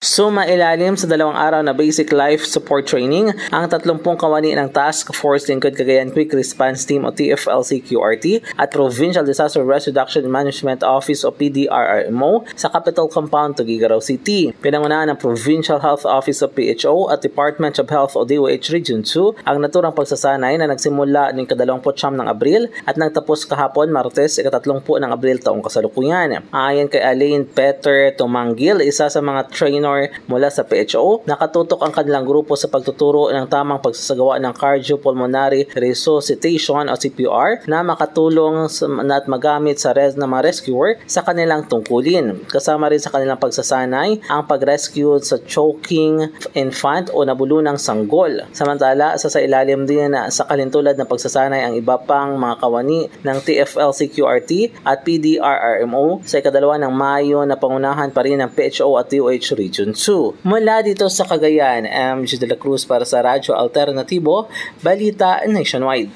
Sumailalim sa 2 araw na basic life support training ang 30 kawani ng Task Force Lingkod Cagayan Quick Response Team o TFLC-QRT at Provincial Disaster Risk Reduction and Management Office o PDRRMO sa Capital Compound, Tuguegarao City. Pinangunahan ng Provincial Health Office o PHO at Department of Health o DOH Region 2 ang naturang pagsasanay na nagsimula ng 29 ng Abril at nagtapos kahapon Martes 30 ng Abril taong kasalukuyan. Ayon kay Alain Peter Tumanggil, isa sa mga trainer mula sa PHO, nakatutok ang kanilang grupo sa pagtuturo ng tamang pagsasagawa ng cardiopulmonary resuscitation o CPR na makatulong at magamit sa ng mga rescuer sa kanilang tungkulin. Kasama rin sa kanilang pagsasanay ang pag-rescue sa choking infant o nabulunang sanggol. Samantala, sa ilalim din sa kalintulad ng pagsasanay ang iba pang mga kawani ng TFLC-QRT at PDRRMO sa 2 ng Mayo na pangunahan pa rin ng PHO at DOH Region 2. Mula dito sa Cagayan, MJ De La Cruz para sa Radyo Alternatibo, Balita Nationwide.